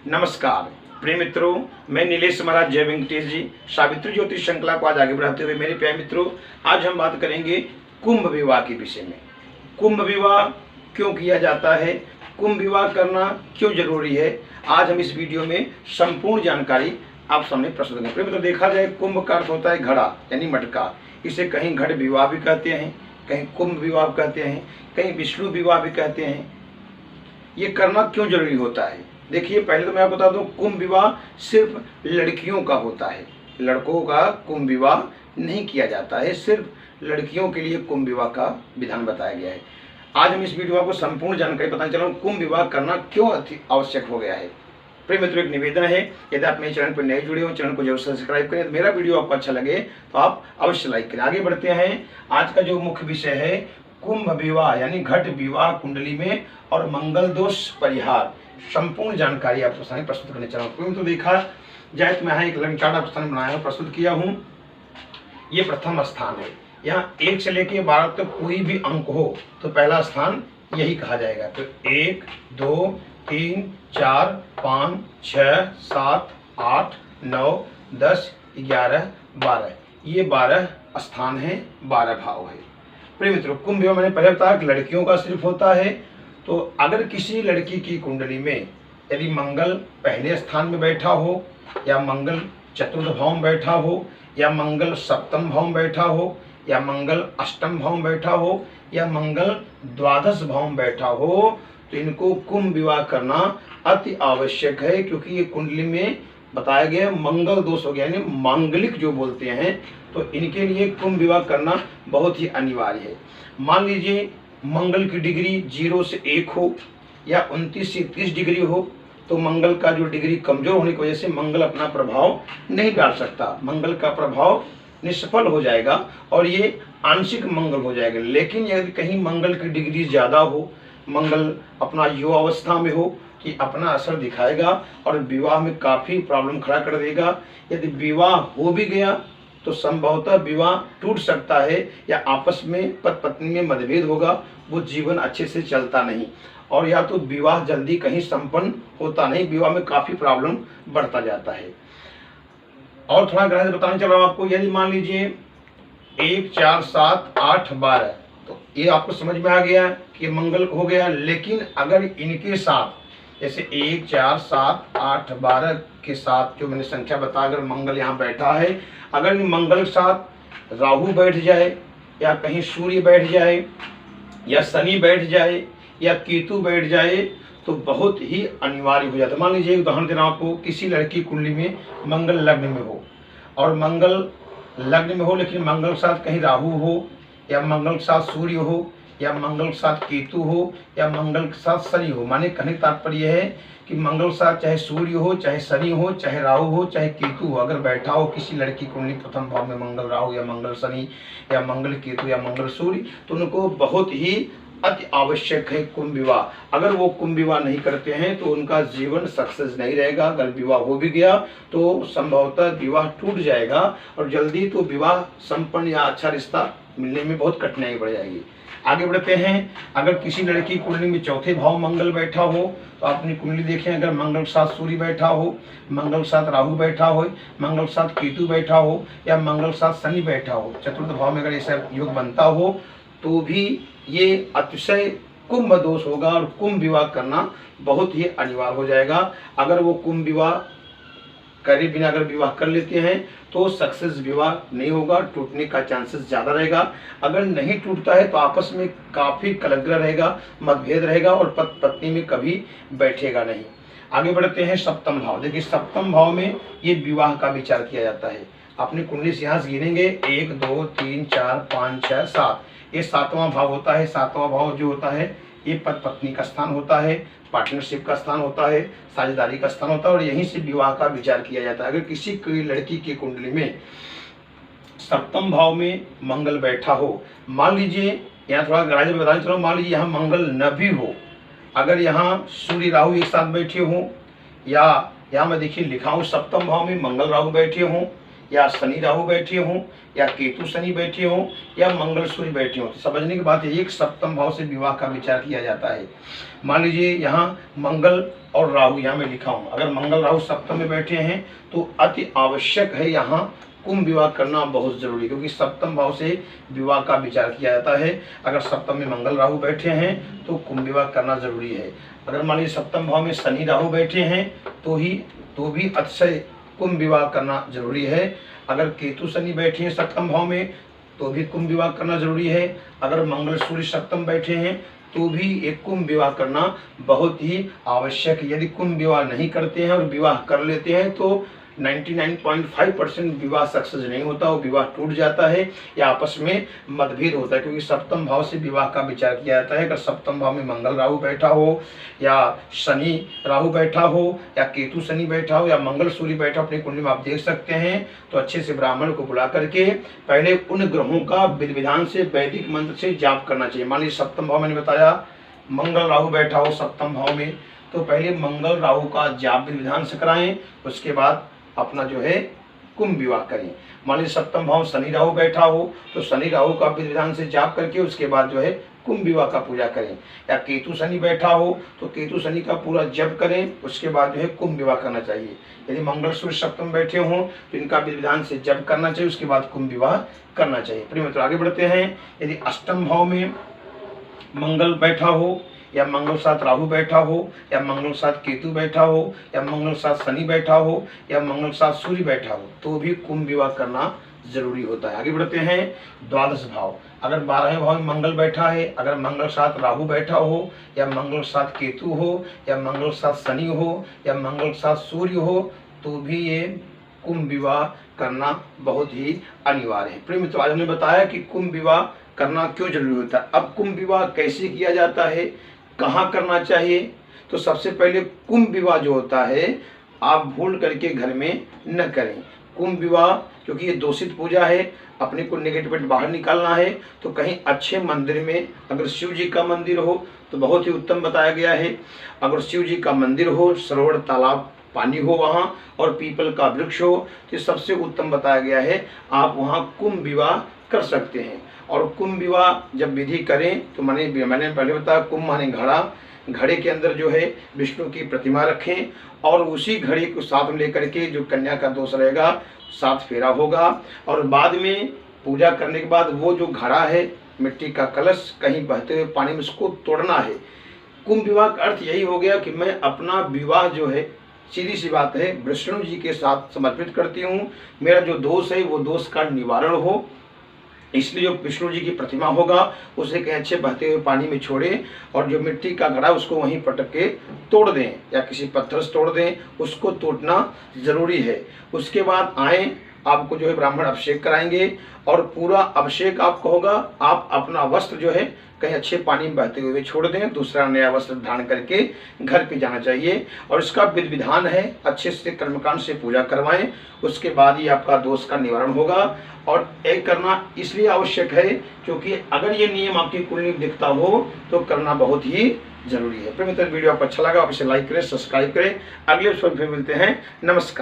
नमस्कार प्रिय मित्रों, मैं नीलेश महाराज जय वेंकटेश जी सावित्री ज्योतिष श्रृंखला को आज आगे बढ़ाते हुए मेरे प्यारे मित्रों, आज हम बात करेंगे कुंभ विवाह के विषय में। कुंभ विवाह क्यों किया जाता है, कुंभ विवाह करना क्यों जरूरी है, आज हम इस वीडियो में संपूर्ण जानकारी आप सामने प्रस्तुत करेंगे। प्रिय मित्रों, देखा जाए कुंभ का अर्थ होता है घड़ा यानी मटका। इसे कहीं घड़ विवाह भी कहते हैं, कहीं कुंभ विवाह कहते हैं, कहीं विष्णु विवाह भी कहते हैं। ये करना क्यों जरूरी होता है? देखिए, पहले तो मैं आपको बता दूं, कुंभ विवाह सिर्फ लड़कियों का होता है, लड़कों का कुंभ विवाह नहीं किया जाता है। सिर्फ लड़कियों के लिए कुंभ विवाह का विधान बताया गया है। आज हम इस वीडियो में आपको संपूर्ण जानकारी बताने चला हूं कुंभ विवाह करना क्यों आवश्यक हो गया है। प्रिय मित्रों, एक निवेदन है, यदि आप मेरे चैनल पर नए जुड़े हो, चैनल को जरूर सब्सक्राइब करें। मेरा वीडियो आपको अच्छा लगे तो आप अवश्य लाइक करें। आगे बढ़ते हैं। आज का जो मुख्य विषय है कुंभ विवाह यानी घट विवाह कुंडली में और मंगल दोष परिहार, संपूर्ण जानकारी आपको सामने प्रस्तुत करने चला हूँ। तो देखा जाए तो मैं यहाँ एक लंग चार्ट आपको सामने बनाया हूँ, प्रस्तुत किया हूँ। ये प्रथम स्थान है। यहाँ 1 से लेकर 12 तक कोई भी अंक हो तो पहला स्थान यही कहा जाएगा। तो 1, 2, 3, 4, 5, 6, 7, 8, 9, 10, 11, 12, ये 12 स्थान है, 12 भाव है। प्रिय मित्रों, कुंभ विवाह मैंने पहले बताया कि लड़कियों का सिर्फ होता है। तो अगर किसी लड़की की कुंडली में यदि मंगल पहले स्थान में बैठा हो, या मंगल चतुर्थ भाव में बैठा हो, या मंगल सप्तम भाव में बैठा हो, या मंगल अष्टम भाव में बैठा हो, या मंगल द्वादश भाव में बैठा हो, तो इनको कुंभ विवाह करना अति आवश्यक है। क्योंकि ये कुंडली में बताया गया मंगल दोष हो गया, यानी मांगलिक जो बोलते हैं, तो इनके लिए कुंभ विवाह करना बहुत ही अनिवार्य है। मान लीजिए मंगल की डिग्री 0 से 1 हो या 29 से 30 डिग्री हो, तो मंगल का जो डिग्री कमजोर होने की वजह से मंगल अपना प्रभाव नहीं डाल सकता, मंगल का प्रभाव निष्फल हो जाएगा और ये आंशिक मंगल हो जाएगा। लेकिन यदि कहीं मंगल की डिग्री ज़्यादा हो, मंगल अपना युवा अवस्था में हो, कि अपना असर दिखाएगा और विवाह में काफ़ी प्रॉब्लम खड़ा कर देगा। यदि विवाह हो भी गया तो संभवतः विवाह टूट सकता है, या आपस में पति पत्नी में मतभेद होगा, वो जीवन अच्छे से चलता नहीं, और या तो विवाह जल्दी कहीं संपन्न होता नहीं, विवाह में काफ़ी प्रॉब्लम बढ़ता जाता है। और थोड़ा गहराई से बताना चल रहा हूँ आपको। यदि मान लीजिए 1, 4, 7, 8, 12, तो ये आपको समझ में आ गया कि मंगल हो गया। लेकिन अगर इनके साथ जैसे 1, 4, 7, 8, 12 के साथ जो मैंने संख्या बताया, अगर मंगल यहाँ बैठा है, अगर मंगल के साथ राहु बैठ जाए, या कहीं सूर्य बैठ जाए, या शनि बैठ जाए, या केतु बैठ जाए, तो बहुत ही अनिवार्य हो जाता है। मान लीजिए उदाहरण दे रहा हूँ आपको, किसी लड़की कुंडली में मंगल लग्न में हो, और मंगल लग्न में हो लेकिन मंगल के साथ कहीं राहु हो, या मंगल के साथ सूर्य हो, या मंगल के साथ केतु हो, या मंगल के साथ शनि हो। माने कहने का तात्पर्य है कि मंगल के साथ चाहे सूर्य हो, चाहे शनि हो, चाहे राहु हो, चाहे केतु हो, अगर बैठा हो किसी लड़की कुंडली प्रथम भाव में मंगल राहु, या मंगल शनि, या मंगल केतु, या मंगल सूर्य, तो उनको बहुत ही अति आवश्यक है कुंभ विवाह। अगर वो कुंभ विवाह नहीं करते हैं तो उनका जीवन सक्सेस नहीं रहेगा। अगर विवाह हो भी गया तो संभवतः विवाह टूट जाएगा, और जल्दी तो विवाह संपन्न या अच्छा रिश्ता मिलने में बहुत कठिनाई बढ़ जाएगी। आगे बढ़ते हैं। अगर किसी लड़की कुंडली में चौथे भाव मंगल बैठा हो, तो अपनी कुंडली देखें, अगर मंगल के साथ सूर्य बैठा हो, मंगल के साथ राहु बैठा हो, मंगल के साथ केतु बैठा हो, या मंगल के साथ शनि बैठा हो, चतुर्थ भाव में अगर ऐसा योग बनता हो, तो भी ये अतिशय कुंभ दोष होगा और कुंभ विवाह करना बहुत ही अनिवार्य हो जाएगा। अगर वो कुंभ विवाह करे बिना अगर विवाह कर लेते हैं तो सक्सेस विवाह नहीं होगा, टूटने का चांसेस ज़्यादा रहेगा। अगर नहीं टूटता है तो आपस में काफ़ी कलह रहेगा, मतभेद रहेगा, और पति पत्नी में कभी बैठेगा नहीं। आगे बढ़ते हैं सप्तम भाव। देखिए, सप्तम भाव में ये विवाह का विचार किया जाता है। अपनी कुंडली से यहाँ से गिनेंगे 1, 2, 3, 4, 5, 6, 7, ये 7वां भाव होता है। 7वां भाव जो होता है ये पति पत्नी का स्थान होता है, पार्टनरशिप का स्थान होता है, साझेदारी का स्थान होता है, और यहीं से विवाह का विचार किया जाता है। अगर किसी कोई लड़की की कुंडली में सप्तम भाव में मंगल बैठा हो, मान लीजिए यहाँ थोड़ा गहराई से बताना चलो, मान लीजिए यहाँ मंगल न भी हो, अगर यहाँ सूर्य राहु एक साथ बैठे हों, या यहाँ मैं देखिए लिखा हूँ सप्तम भाव में मंगल राहु बैठे हों, या शनि राहु बैठे हों, या केतु शनि बैठे हों, या मंगल सूर्य बैठे हों। तो समझने की बात है, एक सप्तम भाव से विवाह का विचार किया जाता है। मान लीजिए यहाँ मंगल और राहु, यहाँ मैं लिखा हूँ, अगर मंगल राहु सप्तम में बैठे हैं तो अति आवश्यक है यहाँ कुंभ विवाह करना बहुत जरूरी, क्योंकि सप्तम भाव से विवाह का विचार किया जाता है। अगर सप्तम में मंगल राहु बैठे हैं तो कुंभ विवाह करना जरूरी है। अगर मान लीजिए सप्तम भाव में शनि राहु बैठे हैं तो भी अतिशय कुंभ विवाह करना जरूरी है। अगर केतु शनि बैठे हैं सप्तम भाव में तो भी कुंभ विवाह करना जरूरी है। अगर मंगल सूर्य सप्तम बैठे हैं तो भी एक कुंभ विवाह करना बहुत ही आवश्यक है। यदि कुंभ विवाह नहीं करते हैं और विवाह कर लेते हैं तो 99.5% विवाह सक्सेस नहीं होता, वो विवाह टूट जाता है या आपस में मतभेद होता है, क्योंकि सप्तम भाव से विवाह का विचार किया जाता है। अगर सप्तम भाव में मंगल राहु बैठा हो, या शनि राहु बैठा हो, या केतु शनि बैठा हो, या मंगल सूर्य बैठा हो, अपनी कुंडली में आप देख सकते हैं, तो अच्छे से ब्राह्मण को बुला करके पहले उन ग्रहों का विधि विधान से वैदिक मंत्र से जाप करना चाहिए। मान लीजिए सप्तम भाव मैंने बताया मंगल राहु बैठा हो सप्तम भाव में, तो पहले मंगल राहु का जाप विधि विधान से कराएं, उसके बाद अपना जो है कुंभ विवाह करें। मान लीजिए सप्तम भाव शनि राहु बैठा हो तो शनि राहु का विधि विधान से जाप करके उसके बाद जो है कुंभ विवाह का पूजा करें। या केतु शनि बैठा हो तो केतु शनि का पूरा जप करें, उसके बाद जो है कुंभ विवाह करना चाहिए। यदि मंगल सूर्य सप्तम बैठे हों तो इनका विधि विधान से जप करना चाहिए, उसके बाद कुंभ विवाह करना चाहिए। प्रिय मित्रों, आगे बढ़ते हैं। यदि अष्टम भाव में मंगल बैठा हो, या मंगल साथ राहु बैठा हो, या मंगल साथ केतु बैठा हो, या मंगल साथ शनि बैठा हो, या मंगल साथ सूर्य बैठा हो, तो भी कुंभ विवाह करना जरूरी होता है। आगे बढ़ते हैं। द्वादश भाव, अगर 12वें भाव में मंगल बैठा है, अगर मंगल साथ राहु बैठा हो, या मंगल साथ केतु हो, या मंगल साथ शनि हो, या मंगल साथ सूर्य हो, तो भी ये कुंभ विवाह करना बहुत ही अनिवार्य है। प्रिय मित्रों, आज हमने बताया कि कुंभ विवाह करना क्यों जरूरी होता है। अब कुंभ विवाह कैसे किया जाता है, कहाँ करना चाहिए, तो सबसे पहले कुंभ विवाह जो होता है आप भूल करके घर में न करें। कुंभ विवाह क्योंकि ये दोषित पूजा है, अपने को नेगेटिव बाहर निकालना है, तो कहीं अच्छे मंदिर में, अगर शिव जी का मंदिर हो तो बहुत ही उत्तम बताया गया है। अगर शिव जी का मंदिर हो, सरोवर तालाब पानी हो वहाँ, और पीपल का वृक्ष हो, तो सबसे उत्तम बताया गया है, आप वहाँ कुंभ विवाह कर सकते हैं। और कुंभ विवाह जब विधि करें तो मैंने पहले बताया, कुंभ माने घड़ा, घड़े के अंदर जो है विष्णु की प्रतिमा रखें, और उसी घड़े को साथ में लेकर के जो कन्या का दोष रहेगा 7 फेरा होगा, और बाद में पूजा करने के बाद वो जो घड़ा है मिट्टी का कलश कहीं बहते हुए पानी में उसको तोड़ना है। कुंभ विवाह का अर्थ यही हो गया कि मैं अपना विवाह जो है, सीधी सी बात है, विष्णु जी के साथ समर्पित करती हूँ। मेरा जो दोष है वो दोष का निवारण हो, इसलिए जो विष्णु जी की प्रतिमा होगा उसे कहीं अच्छे बहते हुए पानी में छोड़ें, और जो मिट्टी का घड़ा उसको वहीं पटक के तोड़ दें, या किसी पत्थर से तोड़ दें, उसको तोड़ना जरूरी है। उसके बाद आए, आपको जो है ब्राह्मण अभिषेक कराएंगे, और पूरा अभिषेक आपको होगा, आप अपना वस्त्र जो है कहीं अच्छे पानी में बहते हुए छोड़ दें, दूसरा नया वस्त्र धारण करके घर पे जाना चाहिए। और इसका विधि विधान है, अच्छे से कर्मकांड से पूजा करवाएं, उसके बाद ही आपका दोष का निवारण होगा। और एक करना इसलिए आवश्यक है क्योंकि अगर ये नियम आपकी कुंडली में दिखता हो तो करना बहुत ही जरूरी है। प्रिय मित्र, वीडियो आपको अच्छा लगा आप इसे लाइक करें, सब्सक्राइब करें। अगले एपिसोड में फिर मिलते हैं। नमस्कार।